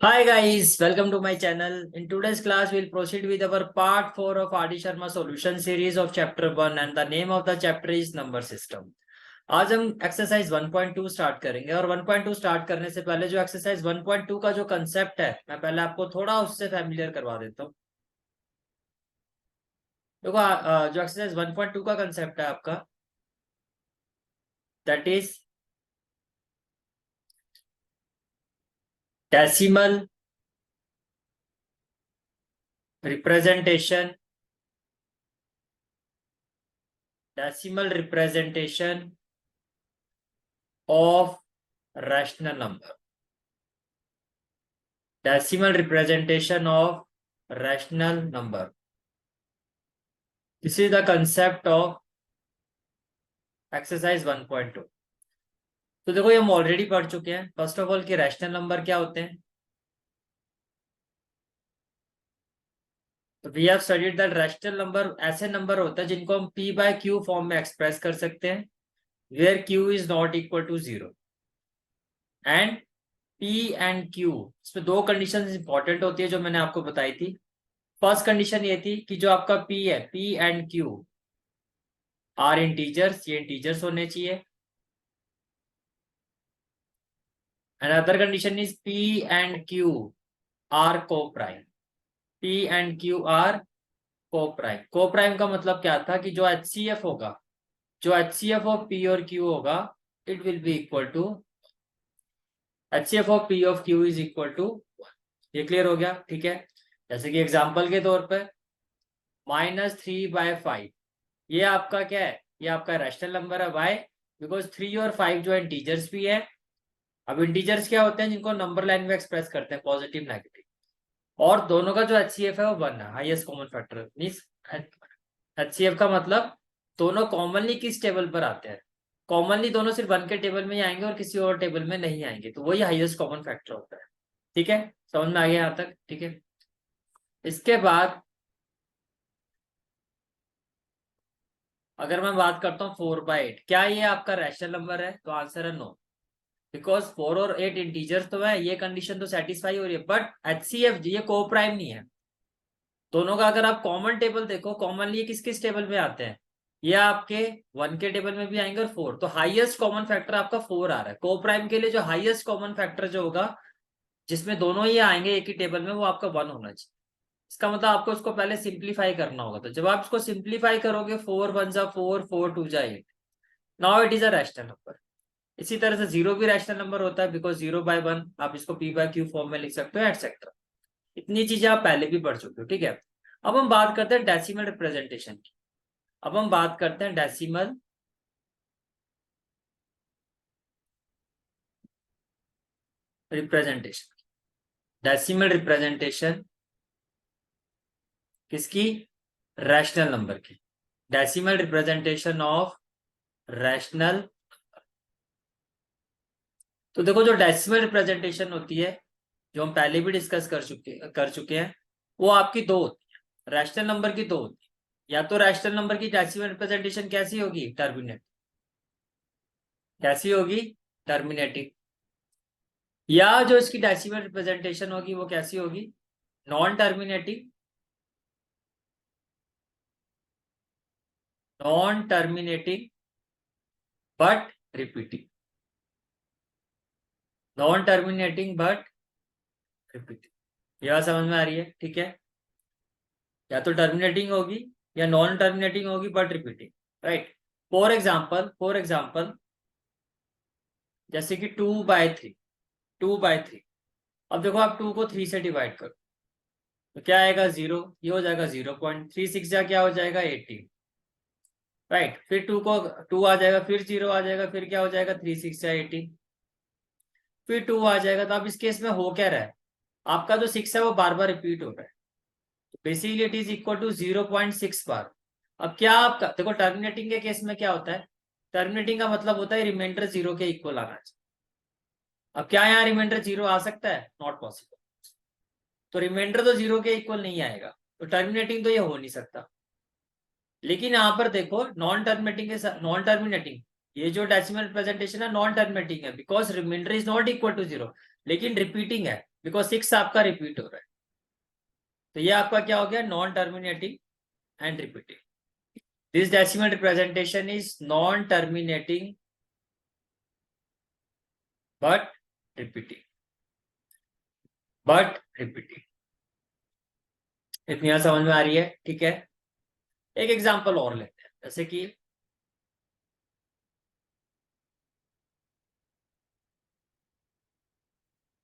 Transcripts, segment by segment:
Hi guys, welcome to my channel. In today's class, we'll proceed with our part 4 of R.D. Sharma solution series of chapter 1 and the name of the chapter is number system. आज हम exercise 1.2 start करेंगे और 1.2 start करने से पहले जो exercise 1.2 का जो कंसेप्ट है मैं पहले आपको थोड़ा उससे फैमिलियर करवा देता हूँ। देखो जो एक्सरसाइज 1.2 का कंसेप्ट है आपका that is decimal representation of rational number. Decimal representation of rational number. This is the concept of exercise 1.2. तो देखो ये हम ऑलरेडी पढ़ चुके हैं। फर्स्ट ऑफ ऑल कि रैशनल नंबर क्या होते हैं। तो we have studied that rational number ऐसे नंबर होते हैं जिनको हम p by q फॉर्म में एक्सप्रेस कर सकते हैं where q is not equal to 0 and p and q इसमें दो कंडीशन इंपॉर्टेंट होती है जो मैंने आपको बताई थी। फर्स्ट कंडीशन ये थी कि जो आपका p है p and q are integers, ये इंटीजर्स होने चाहिए। And other condition is p and q are coprime. p and q are coprime. Coprime का मतलब क्या था कि जो HCF होगा, जो HCF ऑफ p और q होगा it will be equal to HCF of p of q is equal to 1। ये क्लियर हो गया? ठीक है। जैसे कि एग्जांपल के तौर पे -3/5 ये आपका क्या है? ये आपका रैशनल नंबर है। वाई? बिकॉज 3 और 5 जो इंटीजर्स भी है। अब इंटीजर्स क्या होते हैं जिनको नंबर लाइन में एक्सप्रेस करते हैं, पॉजिटिव नेगेटिव, और दोनों का जो HCF है वो 1 है, highest common factor. Means HCF का मतलब दोनों कॉमनली किस टेबल पर आते हैं? कॉमनली दोनों सिर्फ 1 के टेबल में ही आएंगे और किसी और टेबल में नहीं आएंगे, तो वही हाईएस्ट कॉमन फैक्टर होता है। ठीक है, समझ में आ गया यहाँ तक? ठीक है। इसके बाद अगर मैं बात करता हूँ 4/8, क्या ये आपका रैशनल नंबर है? तो आंसर है नो, बिकॉज 4 और 8 इंटीजर्स तो है, ये कंडीशन तो सेटिस्फाई हो रही है, बट HCF ये को प्राइम नहीं है। दोनों का अगर आप कॉमन टेबल देखो, कॉमनली ये किस किस टेबल में आते हैं? ये आपके 1 के टेबल में भी आएंगे और 4, तो हाईएस्ट कॉमन फैक्टर आपका 4 आ रहा है। को प्राइम के लिए जो हाईएस्ट कॉमन फैक्टर जो होगा जिसमें दोनों ही आएंगे एक ही टेबल में, वो आपका 1 होना चाहिए। इसका मतलब आपको इसको पहले सिंप्लीफाई करना होगा। तो जब आप इसको सिंप्लीफाई करोगे 4 1 जा 4, 4 2 जा 8, now it is a rational number. इसी तरह से 0 भी रैशनल नंबर होता है, बिकॉज 0/1 आप इसको p by q फॉर्म में लिख सकते हो, एटसेट्रा। इतनी चीजें आप पहले भी पढ़ चुके हो। ठीक है, अब हम बात करते हैं डेसिमल रिप्रेजेंटेशन की। अब हम बात करते हैं डेसिमल रिप्रेजेंटेशन। डेसिमल रिप्रेजेंटेशन किसकी? रैशनल नंबर की। Decimal representation of rational. तो देखो जो डेसिमल रिप्रेजेंटेशन होती है, जो हम पहले भी डिस्कस कर चुके हैं, वो आपकी दो होती है। रैशनल नंबर की दो होती है। या तो रैशनल नंबर की डेसिमल रिप्रेजेंटेशन कैसी होगी? टर्मिनेट। कैसी होगी? टर्मिनेटिंग। या जो इसकी डेसिमल रिप्रेजेंटेशन होगी वो कैसी होगी? Non terminating. Non terminating but repeating. Non terminating but repeating. यह समझ में आ रही है? ठीक है, या तो टर्मिनेटिंग होगी या नॉन टर्मिनेटिंग होगी but repeating, right. For example जैसे कि 2/3। 2/3, अब देखो आप 2 को 3 से डिवाइड करो तो क्या आएगा? 0। ये हो जाएगा 0.36 जा क्या हो जाएगा? 18, राइट। फिर 2 को 2 आ जाएगा, फिर 0 आ जाएगा, फिर क्या हो जाएगा? 3 6 या 18, फिर 2 आ जाएगा। तो अब इस केस में हो क्या रहा है? आपका जो 6 है वो बार बार रिपीट हो रहा है, basically it is equal to 0.6 bar. अब क्या आपका देखो, टर्मिनेटिंग के केस में क्या होता है? टर्मिनेटिंग का मतलब होता है रिमाइंडर 0 के इक्वल आना चाहिए। अब क्या यहाँ रिमाइंडर 0 आ सकता है? Not possible. तो रिमाइंडर तो 0 के इक्वल नहीं आएगा, तो टर्मिनेटिंग तो ये हो नहीं सकता। लेकिन यहाँ पर देखो नॉन टर्मिनेटिंग के साथ नॉन टर्मिनेटिंग, ये जो डेसिमल रिप्रेजेंटेशन है नॉन टर्मिनेटिंग है, because remainder is not equal to 0, लेकिन रिपीटिंग है। बिकॉज 6 आपका रिपीट हो रहा है। तो ये आपका क्या हो गया, non terminating and repeating. This decimal representation is non terminating but repeating, but repeating. इतनी बात समझ में आ रही है? ठीक है, एक एग्जांपल और लेते हैं, जैसे कि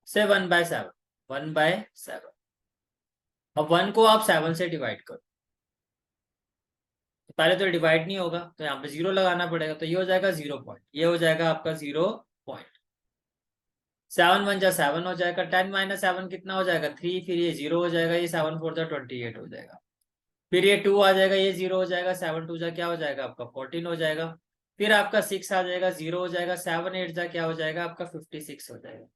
से 1/7, 1/7। अब 1 को आप 7 से डिवाइड करो, तो पहले तो डिवाइड नहीं होगा, तो यहाँ पे 0 लगाना पड़ेगा, तो ये हो जाएगा 0 पॉइंट, ये हो जाएगा आपका 0 पॉइंट। 7 1 जा 7 हो जाएगा, 10 - 7 कितना हो जाएगा, 3, फिर ये 0 हो जाएगा, ये 7 4 जा 28 हो जाएगा, फिर ये 2 आ जाएगा, ये 0 हो जाएगा, 7 2 जा क्या हो जाएगा आपका 14 हो जाएगा, फिर आपका 6 आ जाएगा, 0 हो जाएगा, 7 8 जा क्या हो जाएगा आपका 56 हो जाएगा,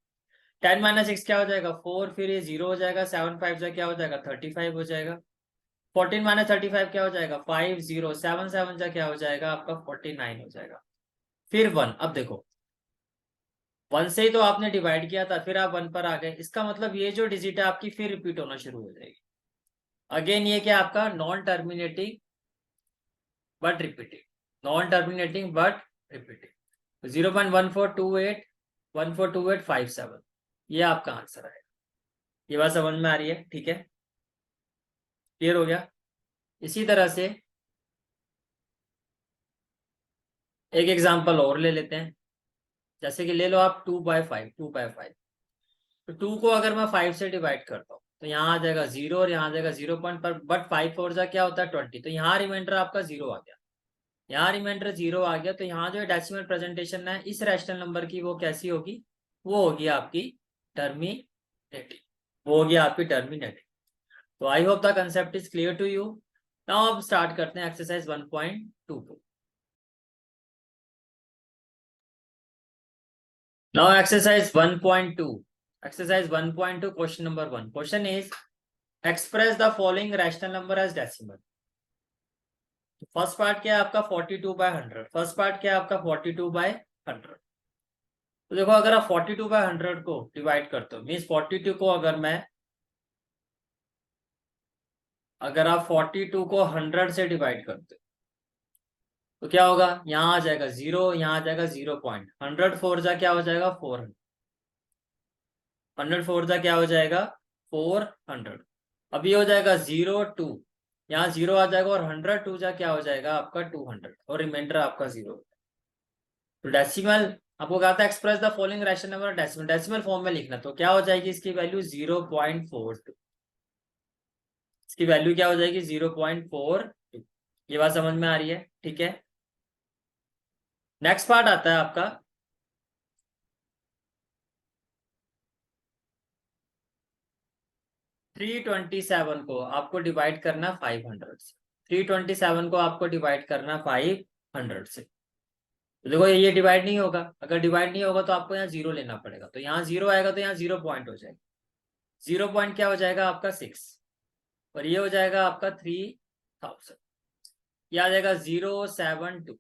10 - 6 क्या हो जाएगा 4, फिर ये 0 हो जाएगा, 7 5 जा क्या हो जाएगा 35 हो जाएगा, 14 - 35 क्या हो जाएगा 5 0, 7 7 जा क्या हो जाएगा आपका 49 हो जाएगा। फिर 1, अब देखो 1 से ही तो आपने डिवाइड किया था, फिर आप 1 पर आ गए, इसका मतलब ये जो डिजिट है आपकी फिर रिपीट होना शुरू हो जाएगी। अगेन ये क्या आपका non terminating but repeating, non terminating but repeating. 0.1428 ये आपका आंसर है। ये बात समझ में आ रही है? ठीक है, क्लियर हो गया। इसी तरह से एक एग्जांपल और ले लेते हैं, जैसे कि ले लो आप 2/5, 2/5। तो 2 को अगर मैं 5 से डिवाइड करता हूँ, तो यहाँ आ जाएगा 0 और यहाँ आ जाएगा 0 पॉइंट पर, बट 5 4 जा क्या होता है 20, तो यहाँ रिमाइंडर आपका 0 आ गया, यहाँ रिमाइंडर 0 आ गया, तो यहाँ जो डेसिमल प्रेजेंटेशन है इस रैशनल नंबर की, वो कैसी होगी, वो होगी आपकी टर्मिनेटिव, वो होगी आपकी टर्मिनेटिव। तो I hope the concept is clear to you. Now अब स्टार्ट करते हैं एक्सरसाइज 1.2 को। Now exercise 1.2, exercise 1.2 question number 1, question is express the following rational number as decimal। First part क्या है आपका 42/100, फर्स्ट पार्ट क्या है आपका 42/100। तो देखो अगर आप 42/100 को डिवाइड करते हो, मीन्स 42 को अगर आप 42 को 100 से डिवाइड करते हो, तो क्या होगा, यहाँ आ जाएगा 0, यहाँ आ जाएगा 0 पॉइंट, 100 4 जा क्या हो जाएगा 400, 100 4 जा क्या हो जाएगा 400। अब ये हो जाएगा 0 2, यहाँ 0 आ जाएगा, और 100 2 जा क्या हो जाएगा आपका 200, और रिमाइंडर आपका 0। तो डेसिमल आपको कहा था express the following rational number decimal, decimal form में लिखना, तो क्या हो जाएगी इसकी वैल्यू 0.42, इसकी वैल्यू क्या हो जाएगी 0.42। ये बात समझ में आ रही है? ठीक है, नेक्स्ट पार्ट आता है आपका 327 को आपको डिवाइड करना 500 से, 327 को आपको डिवाइड करना 500 से। तो देखो ये डिवाइड नहीं होगा, अगर डिवाइड नहीं होगा तो आपको यहाँ 0 लेना पड़ेगा, तो यहाँ 0 आएगा, तो यहाँ 0 पॉइंट हो जाएगा, 0 पॉइंट क्या हो जाएगा आपका 6, और ये हो जाएगा आपका 3000, ये आ जाएगा 072,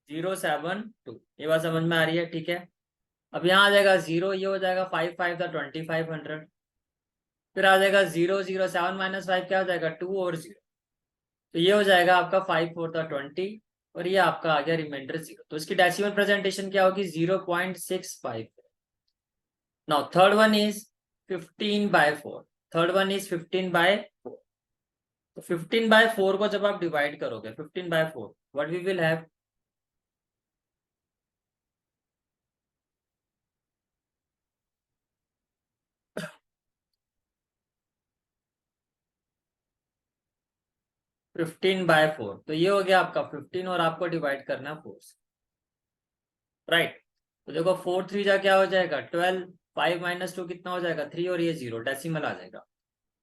072। ये बात समझ में आ रही है? ठीक है, अब यहाँ आ जाएगा 0, ये हो जाएगा 5 5 था 2500, फिर आ जाएगा 0 0, 7 - 5 क्या हो जाएगा 2 और 0, तो ये हो जाएगा आपका 5 4 था 20, और ये आपका आ गया रिमाइंडर 0। तो इसकी डेसिमल प्रेजेंटेशन क्या होगी 0.65। Now third one is 15/4, third one is 15/4। तो 15/4 को जब आप डिवाइड करोगे 15/4, व्हाट वी विल हैव, 15/4, तो ये हो गया आपका 15, और आपको डिवाइड करना 4 से, राइट। तो देखो 4 3 जा क्या हो जाएगा 12, 5 - 2 कितना हो जाएगा 3, और ये 0 डेसिमल आ जाएगा,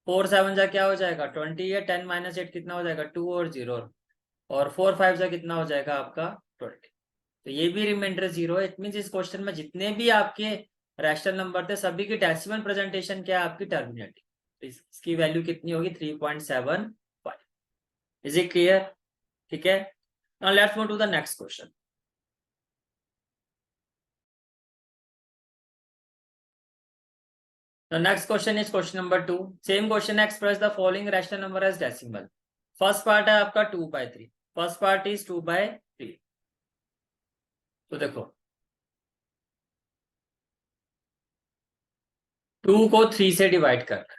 4 7 जा क्या हो जाएगा 20, है 10 - 8 कितना हो जाएगा 2 और 0, और 4 5 जा कितना हो जाएगा आपका 20, तो ये भी रिमाइंडर 0 है। इट मीन इस क्वेश्चन में जितने भी आपके रैशनल नंबर थे सभी की डेसिमल प्रेजेंटेशन क्या है आपकी टर्मिनेटिव, तो इसकी वैल्यू कितनी होगी 3.75। Is it clear? ठीक है, now let's move to the next question. The next question is question number 2. Same question, express the following rational number as decimal. First part है आपका 2/3, फर्स्ट पार्ट इज 2/3. तो देखो 2 को 3 से डिवाइड करना है,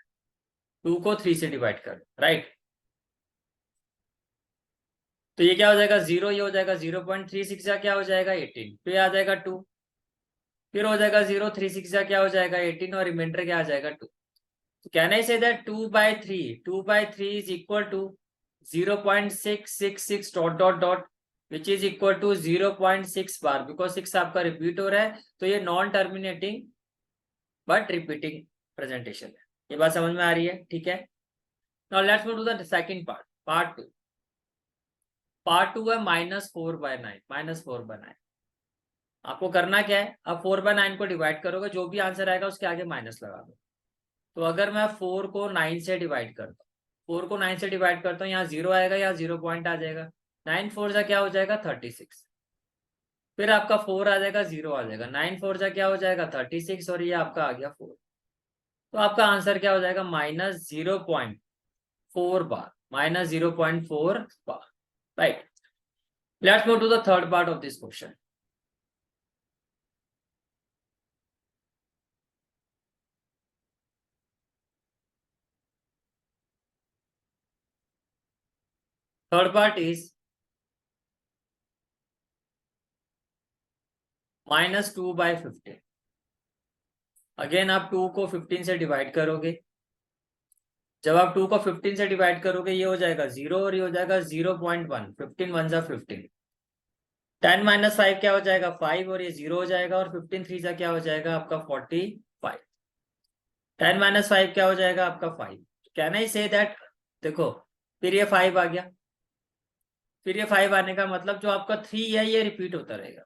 2 को 3 से डिवाइड करना, राइट. तो ये क्या हो जाएगा 0, ये हो जाएगा 0.36 जा क्या हो जाएगा 18, फिर आ जाएगा 2, फिर हो जाएगा 0, 36 जा क्या हो जाएगा 18 और रिमाइंडर क्या आ जाएगा 2. तो can I say that 2/3 is equal to 0.666 dot dot dot which is equal to 0.6 bar, because 6 आपका रिपीट हो रहा है. तो ये non terminating but repeating presentation है. ये बात समझ में आ रही है, ठीक है. Now let's move to the second part, part 2. Part 2 है -4/9, -4/9. आपको करना क्या है, अब 4/9 को डिवाइड करोगे, जो भी आंसर आएगा उसके आगे माइनस लगा दो. तो अगर मैं 4 को 9 से डिवाइड करता हूँ, 4 को 9 से डिवाइड करता हूँ, यहाँ 0 आएगा, यहाँ 0 पॉइंट आ जाएगा. 9 4 जा क्या हो जाएगा 36, फिर आपका 4 आ जाएगा, 0 आ जाएगा, 9 4 जा क्या हो जाएगा 36 और ये आपका आ गया 4. तो आपका आंसर क्या हो जाएगा -0.4 bar, -0.4 bar, right. Let's move to the third part of this question. Third part is -2/15. Again आप 2 को 15 से डिवाइड करोगे. जब आप 2 को 15 से डिवाइड करोगे, ये हो जाएगा 0 और ये हो जाएगा 0.1, 15 1 जा 15. 10 - 5 क्या हो जाएगा 5 और ये 0 हो जाएगा, और 15 3 जा क्या हो जाएगा आपका 45. 10 - 5 क्या हो जाएगा आपका 5. कैन आई से दैट, देखो फिर ये 5 आ गया, फिर ये 5 आने का मतलब जो आपका 3 है ये रिपीट होता रहेगा.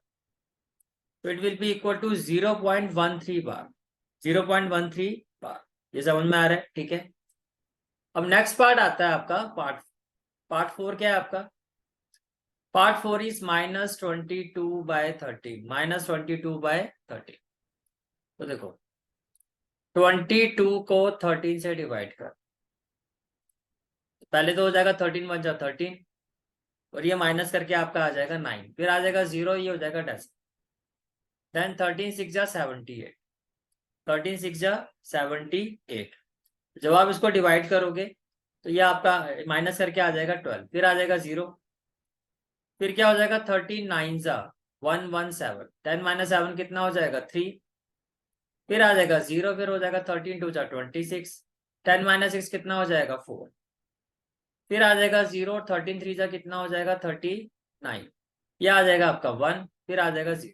तो it will be equal to 0.13 bar, 0.13 bar. ये समझ में आ रहा है, ठीक है. अब नेक्स्ट पार्ट आता है आपका पार्ट 4. क्या है आपका पार्ट 4 इज -22/13, -22/13. तो देखो 22 को 13 से डिवाइड कर, पहले तो हो जाएगा 13 1 जा 13 और ये माइनस करके आपका आ जाएगा 9, फिर आ जाएगा 0, ये हो जाएगा 10. देन 13 6 जा 78, 13 6 जा 78. जब आप इसको डिवाइड करोगे तो ये आपका माइनस करके आ जाएगा 12, फिर आ जाएगा 0, फिर क्या हो जाएगा 13 9 जा 117, 10 - 7 कितना हो जाएगा 3, फिर आ जाएगा 0, फिर हो जाएगा 13 2 जा 26, 10 - 6 कितना हो जाएगा 4, फिर आ जाएगा 0, 13 3 जा कितना हो जाएगा 39, ये आ जाएगा आपका 1, फिर आ जाएगा 0.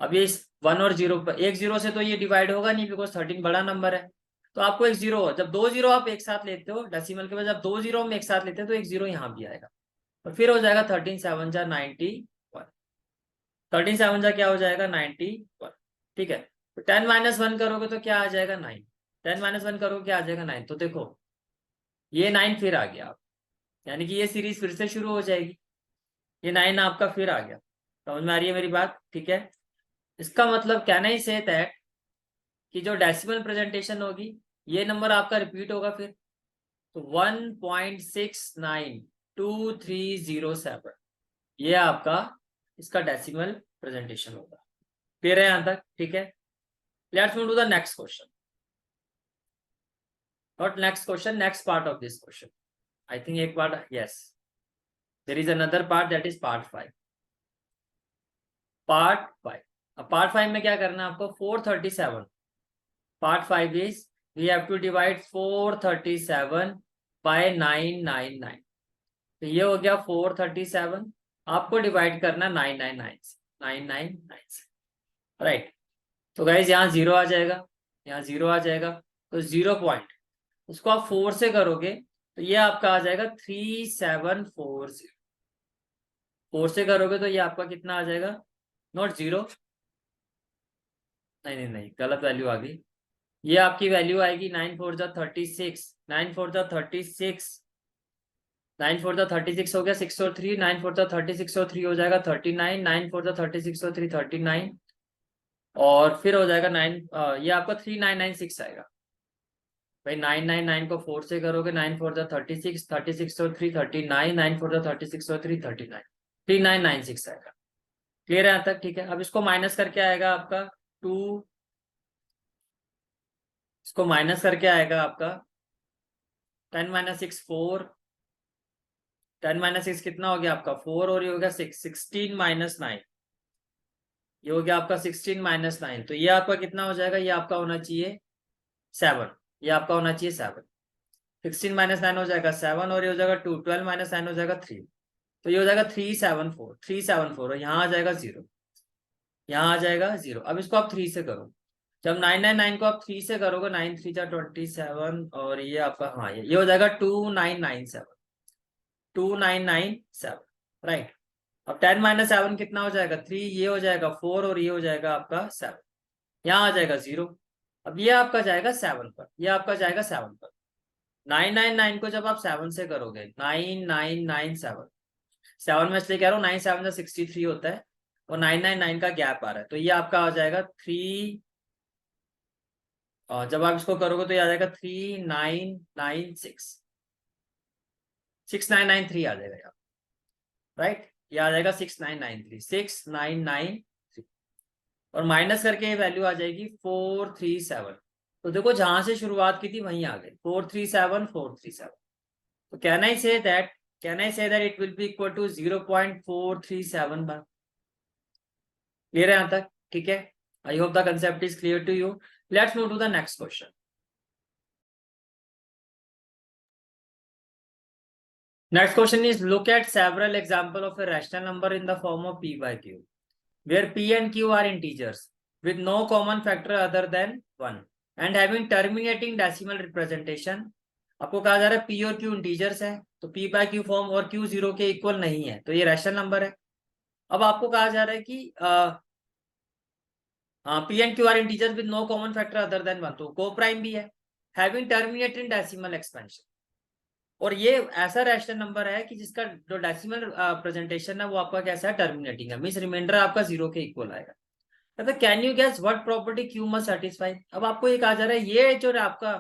अब ये इस 1 और 0 पर, एक 0 से तो ये डिवाइड होगा नहीं, बिकॉज 13 बड़ा नंबर है. तो आपको एक 0, जब 2 0 आप एक साथ लेते हो डेसिमल के बाद, जब 2 0 हम एक साथ लेते हैं तो एक 0 यहाँ भी आएगा, और फिर हो जाएगा 13 7 जा 91, 13 7 जा क्या हो जाएगा 91, ठीक है. तो 10 - 1 करोगे तो क्या आ जाएगा 9, 10 - 1 करोगे क्या आ जाएगा 9. तो देखो ये 9 फिर आ गया आप, यानी कि ये सीरीज फिर से शुरू हो जाएगी. ये 9 आपका फिर आ गया. समझ में आ रही है मेरी बात, ठीक है. इसका मतलब कैन आई से दैट कि जो डेसिमल प्रेजेंटेशन होगी ये नंबर आपका रिपीट होगा फिर. तो 1.692307 ये आपका इसका डेसिमल प्रेजेंटेशन होगा. क्लियर है यहां तक, ठीक है. Let's move to the next question. Not next question, next part of this question. I think एक part, yes there is another part, that is part 5. Part 5. अब पार्ट 5 में क्या करना है आपको 437. Part 5 is we have to divide 437 by 999. तो ये हो गया 437, आपको डिवाइड करना 999 से, राइट. तो गाइज यहाँ 0 आ जाएगा, यहाँ 0 आ जाएगा, तो 0 पॉइंट उसको आप 4 से करोगे तो ये आपका आ जाएगा 3740. 4 से करोगे तो ये आपका कितना आ जाएगा, नॉट 0, नहीं नहीं नहीं गलत वैल्यू आ गई. ये आपकी वैल्यू आएगी 9 4 जा 36, 9 4 जा 36, 9 4 जा 36 हो गया 6 और 3, 9 4 जा 36 और 3 हो जाएगा 39, 9 4 जा 36 और 3 39, और फिर हो जाएगा 9, ये आपका 3996 आएगा भाई। 999 को 4 से करोगे, 9 4 जा 36, 36 और 3 39, 9 4 जा 36 और 3 39, 3996 आएगा। क्लियर है यहाँ तक? ठीक है, अब इसको माइनस करके आएगा आपका 2, इसको माइनस करके आएगा आपका 10 माइनस 6 4, 10 माइनस 6 कितना हो गया आपका 4, और ये हो गया 6, 16 माइनस 9, ये हो गया आपका 16 माइनस 9, तो ये आपका कितना हो जाएगा, ये आपका होना चाहिए 7, ये आपका होना चाहिए 7। 16 माइनस 9 हो जाएगा 7, और ये हो जाएगा 2, 12 माइनस 9 हो जाएगा 3, तो ये हो जाएगा 374, 374, और यहाँ आ जाएगा 0, यहाँ आ जाएगा 0। अब इसको आप 3 से करो, जब 999 को आप 3 से करोगे, 9 3 जा 27, और ये आपका, हाँ ये हो जाएगा 2997, 2997, राइट। अब 10 माइनस 7 कितना हो जाएगा 3, ये हो जाएगा 4, और ये हो जाएगा आपका 7, यहाँ आ जाएगा 0। अब ये आपका जाएगा 7 पर, ये आपका जाएगा 7 पर। 999 को जब आप 7 से करोगे, 9997, 7 में इसलिए कह रहा हूँ, 9 7 63 होता है, और 999 का गैप आ रहा है, तो ये आपका आ जाएगा 3, और जब आप इसको करोगे तो ये आ जाएगा 3996, 6993 आ जाएगा यहाँ, राइट। ये आ जाएगा 6993, 6993, और माइनस करके ये वैल्यू आ जाएगी 437। तो देखो जहां से शुरुआत की थी वहीं आ गई, 437 437। तो can I say that it will be equal to 0.437 bar. Clear है यहां तक? ठीक है, I hope the concept is clear to you. Let's move to the next question. Next question is, look at several example of a rational number in the form of p by q, where p and q are integers with no common factor other than 1 and having terminating decimal representation. आपको कहा जा रहा है p और q integers है, तो p by q form और q 0 के इक्वल नहीं है, तो ये रैशनल नंबर है। अब आपको कहा जा रहा है कि p and q are integers with no common factor other than 1, तो को प्राइम भी है, having terminating decimal expansion, और ये ऐसा रैशनल नंबर है कि जिसका जो डेसिमल प्रेजेंटेशन है वो आपका कैसा है, टर्मिनेटिंग है, मींस रिमाइंडर आपका 0 के इक्वल आएगा। मतलब can you guess what property q must satisfy. अब आपको ये कहा जा रहा है ये जो आपका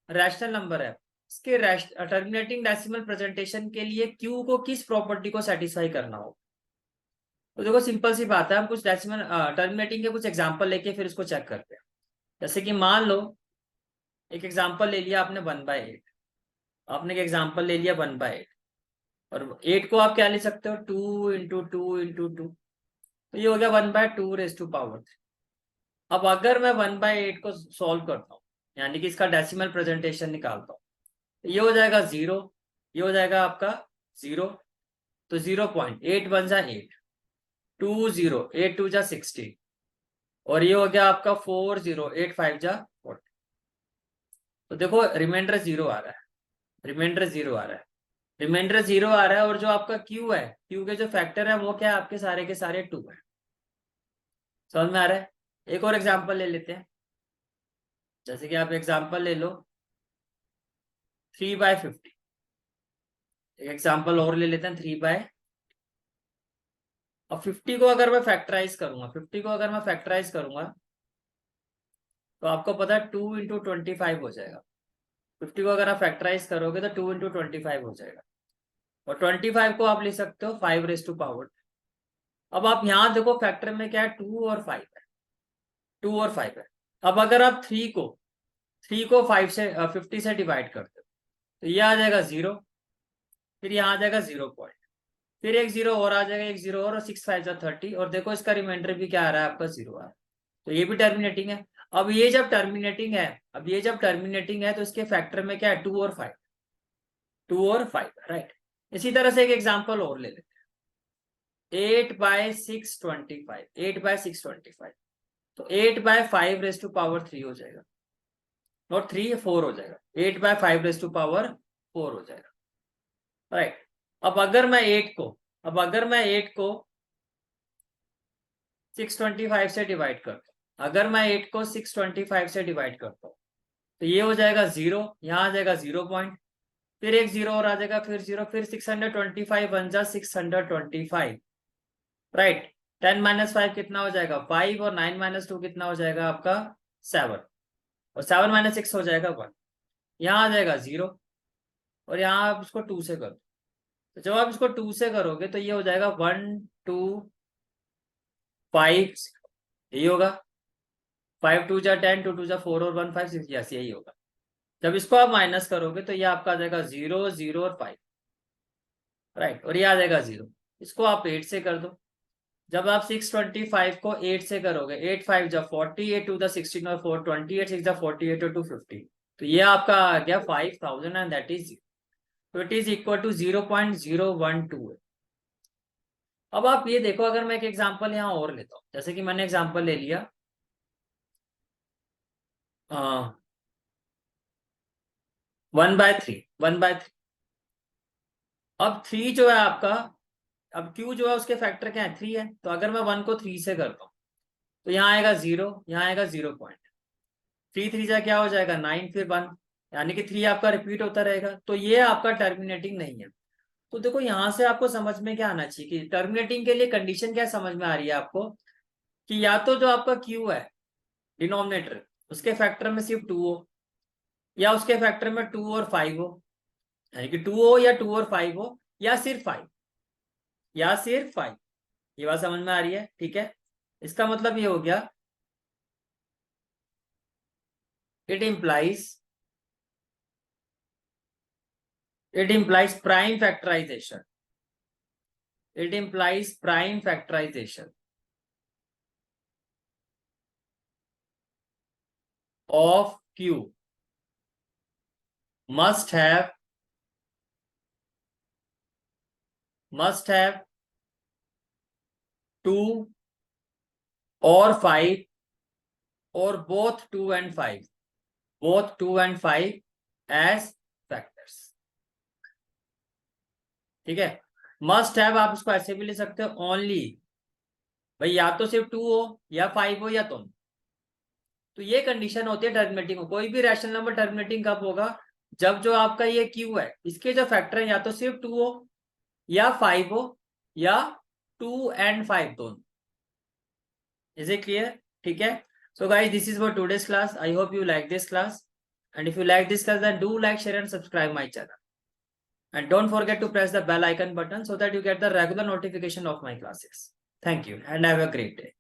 रैशनल नंबर है, इसके टर्मिनेटिंग डेसिमल प्रेजेंटेशन के लिए क्यू को किस प्रॉपर्टी को सेटिस्फाई करना हो। तो देखो सिंपल सी बात है, हम कुछ डेसिमल टर्मिनेटिंग के कुछ एग्जाम्पल लेके फिर इसको चेक करते हैं। जैसे कि मान लो एक एग्जाम्पल ले लिया आपने 1/8, आपने एक एग्जाम्पल ले लिया 1/8, और 8 को आप क्या ले सकते हो, 2 इंटू 2 इंटू 2, तो ये हो गया 1/2 रेज टू पावर 3। अब अगर मैं 1/8 को सॉल्व करता हूँ, यानी कि इसका डेसिमल प्रेजेंटेशन निकालता हूँ, तो ये हो जाएगा 0, ये हो जाएगा आपका 0, तो 0.8 1 जा 8, 2 0, 8 2 जा 16, और ये हो गया आपका 4 0, 8 5 जा 40। तो देखो रिमाइंडर 0 आ रहा है, रिमाइंडर 0 आ रहा है, रिमाइंडर 0 आ रहा है, और जो आपका क्यू है, क्यू के जो फैक्टर है वो क्या है, आपके सारे के सारे 2 है। समझ में आ रहा है? एक और एग्जांपल ले लेते हैं, जैसे कि आप एग्जांपल ले लो 3/50, एक एग्जांपल और ले लेते हैं 3/। अब 50 को अगर मैं फैक्टराइज करूंगा, 50 को अगर मैं फैक्टराइज करूंगा, तो आपको पता है 2 इंटू 25 हो जाएगा। 50 को अगर आप फैक्टराइज करोगे तो 2 इंटू 25 हो जाएगा, और 25 को आप ले सकते हो 5 रेज टू पावर। अब आप यहाँ देखो फैक्टर में क्या है, 2 और 5 है, 2 और 5 है। अब अगर आप 3 को 5 से 50 से डिवाइड करते हो, तो ये आ जाएगा 0, फिर यहाँ आ जाएगा 0 फिर एक 0 और आ जाएगा, एक 0 और 6 5 जा 30, और देखो इसका रिमाइंडर भी क्या आ रहा है आपका 0 आ रहा है, तो ये भी टर्मिनेटिंग है। अब ये जब टर्मिनेटिंग है, अब ये जब टर्मिनेटिंग है, तो इसके फैक्टर में क्या है, 2 और 5, 2 और 5, राइट। इसी तरह से एक एग्जांपल और ले लेते हैं, 8/625, 8/625, तो 8/5 रेज टू पावर 3 हो जाएगा, नॉट 3, 4 हो जाएगा, 8/5 रेज टू पावर 4 हो जाएगा, राइट। अब अगर मैं 8 को 625 से डिवाइड करता हूँ, अगर मैं 8 को 625 से डिवाइड करता हूँ, तो ये हो जाएगा 0, यहाँ आ जाएगा 0 पॉइंट, फिर एक 0 और आ जाएगा, फिर 0, फिर 625 1 जा 625, राइट। 10 माइनस 5 कितना हो जाएगा 5, और 9 माइनस 2 कितना हो जाएगा आपका 7, और 7 माइनस 6 हो जाएगा 1। यहाँ आ जाएगा 0, और यहाँ आप इसको 2 से करो। तो जब आप इसको 2 से करोगे तो ये हो जाएगा 1 2 5, यही होगा। 5 2 जा 10, 2 2 जा 4, और 1 5 6, यस यही होगा। जब इसको आप माइनस करोगे तो ये आपका आ जाएगा 0 0 और 5, राइट, और ये आ जाएगा 0। इसको आप 8 से कर दो। जब आप 625 को 8 से करोगे, 8 5 जा 40, 8 2 जा 16, और 4 28 6 जा 48, और 2 50, तो ये आपका आ गया 5000, एंड दैट इज, तो इट इज इक्वल टू 0.012। अब आप ये देखो, अगर मैं एक एग्जांपल यहाँ और लेता हूँ, जैसे कि मैंने एग्जांपल ले लिया 1/3, 1/3। अब 3 जो है आपका, अब Q जो है उसके फैक्टर क्या है 3 है, तो अगर मैं 1 को 3 से करता हूँ तो यहाँ आएगा 0, यहाँ आएगा 0.3, 3 जा क्या हो जाएगा 9, फिर 1, यानी कि 3 आपका रिपीट होता रहेगा, तो ये आपका टर्मिनेटिंग नहीं है। तो देखो यहाँ से आपको समझ में क्या आना चाहिए कि टर्मिनेटिंग के लिए कंडीशन क्या समझ में आ रही है आपको, कि या तो जो आपका Q है डिनोमिनेटर, उसके फैक्टर में सिर्फ 2 हो, या उसके फैक्टर में 2 और 5 हो, यानी कि 2 हो या 2 और 5 हो, या सिर्फ 5, या सिर्फ 5। ये बात समझ में आ रही है? ठीक है, इसका मतलब ये हो गया, it implies prime factorisation, it implies prime factorization of Q must have 2 or 5, or both 2 and 5, both 2 and 5 as factors। ठीक है, मस्ट हैव आप इसको ऐसे भी ले सकते हो, ओनली, भाई या तो सिर्फ 2 हो या 5 हो या तुम, तो ये कंडीशन होती है टर्मिनेटिंग हो। कोई भी रैशनल नंबर टर्मिनेटिंग कब होगा, जब जो आपका ये Q है इसके जो फैक्टर है या तो सिर्फ 2 हो या 5 हो, या 2 and 5 दोनों। Is it clear? ठीक है, so guys, this is for today's class. I hope you like this class, and if you like this class, then do like, share and subscribe my channel, and don't forget to press the bell icon button so that you get the regular notification of my classes. Thank you and have a great day.